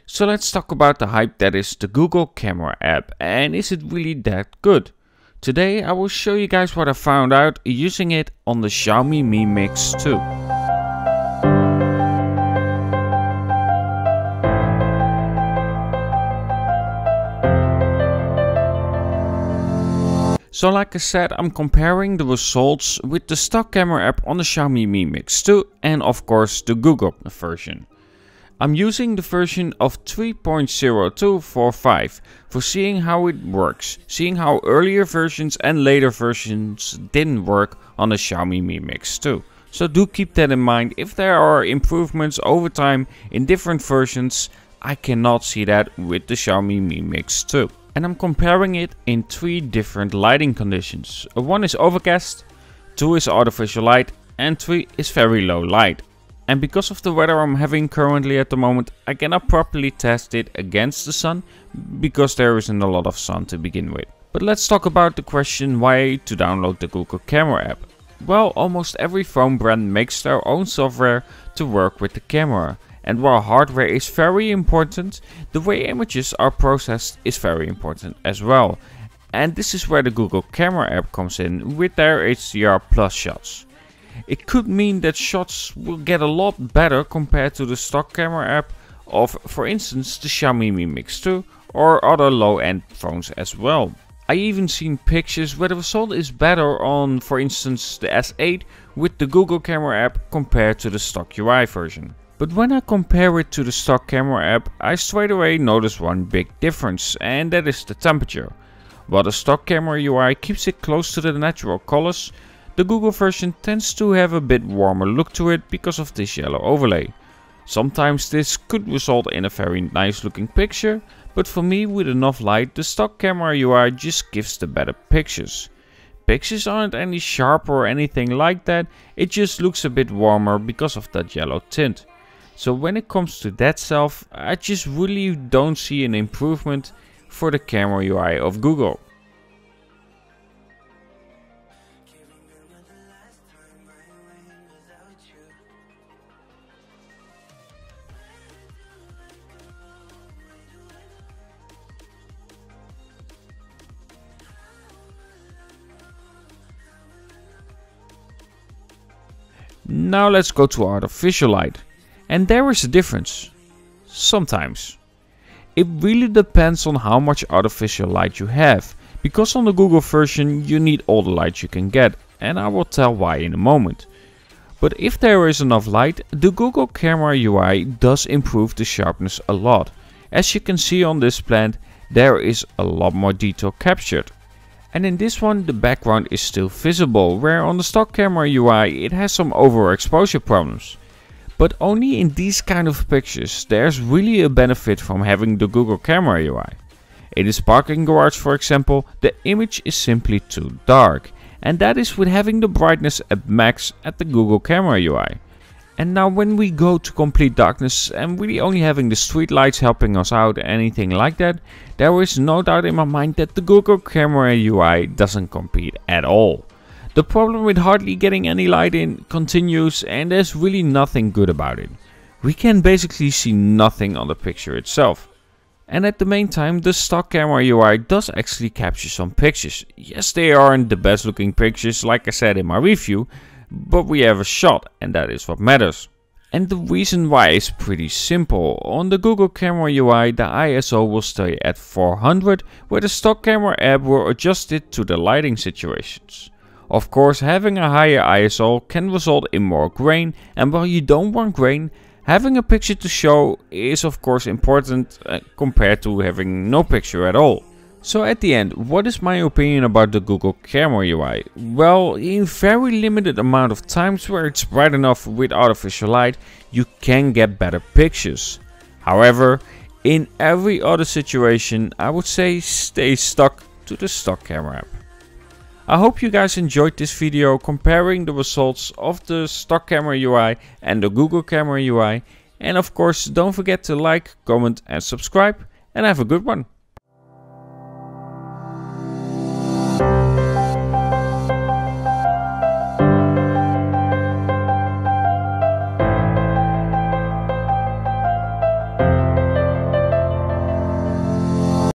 So let's talk about the hype that is the Google Camera app, and is it really that good? Today I will show you guys what I found out using it on the Xiaomi Mi Mix 2. So like I said, I'm comparing the results with the stock camera app on the Xiaomi Mi Mix 2 and of course the Google version. I'm using the version of 3.0245 for seeing how it works, seeing how earlier versions and later versions didn't work on the Xiaomi Mi Mix 2. So do keep that in mind. If there are improvements over time in different versions, I cannot see that with the Xiaomi Mi Mix 2. And I'm comparing it in 3 different lighting conditions. 1 is overcast, 2 is artificial light and 3 is very low light. And because of the weather I'm having currently at the moment, I cannot properly test it against the sun because there isn't a lot of sun to begin with. But let's talk about the question why to download the Google Camera app. Well, almost every phone brand makes their own software to work with the camera. And while hardware is very important, the way images are processed is very important as well. And this is where the Google Camera app comes in with their HDR Plus shots. It could mean that shots will get a lot better compared to the stock camera app of, for instance, the Xiaomi Mi Mix 2 or other low-end phones as well. I even seen pictures where the result is better on, for instance, the S8 with the Google Camera app compared to the stock UI version. But when I compare it to the stock camera app, I straight away notice one big difference, and that is the temperature. While the stock camera UI keeps it close to the natural colors, the Google version tends to have a bit warmer look to it because of this yellow overlay. Sometimes this could result in a very nice looking picture, but for me with enough light the stock camera UI just gives the better pictures. Pictures aren't any sharper or anything like that, it just looks a bit warmer because of that yellow tint. So when it comes to that self, I just really don't see an improvement for the camera UI of Google. Now let's go to artificial light. And there is a difference. Sometimes. It really depends on how much artificial light you have. Because on the Google version you need all the light you can get. And I will tell why in a moment. But if there is enough light, the Google Camera UI does improve the sharpness a lot. As you can see on this plant, there is a lot more detail captured. And in this one the background is still visible, where on the stock camera UI it has some overexposure problems. But only in these kind of pictures there's really a benefit from having the Google Camera UI. In this parking garage for example, the image is simply too dark. And that is with having the brightness at max at the Google Camera UI. And now when we go to complete darkness and really only having the street lights helping us out, anything like that, there is no doubt in my mind that the Google Camera UI doesn't compete at all. The problem with hardly getting any light in continues and there's really nothing good about it. We can basically see nothing on the picture itself. And at the meantime, the stock camera UI does actually capture some pictures. Yes, they aren't the best looking pictures like I said in my review, but we have a shot and that is what matters. And the reason why is pretty simple. On the Google Camera UI the ISO will stay at 400, where the stock camera app will adjust it to the lighting situations. Of course, having a higher ISO can result in more grain, and while you don't want grain, having a picture to show is of course important compared to having no picture at all. So at the end, what is my opinion about the Google Camera UI? Well, in very limited amount of times where it's bright enough with artificial light, you can get better pictures. However, in every other situation, I would say stay stuck to the stock camera app. I hope you guys enjoyed this video comparing the results of the stock camera UI and the Google Camera UI. And of course, don't forget to like, comment and subscribe, and have a good one.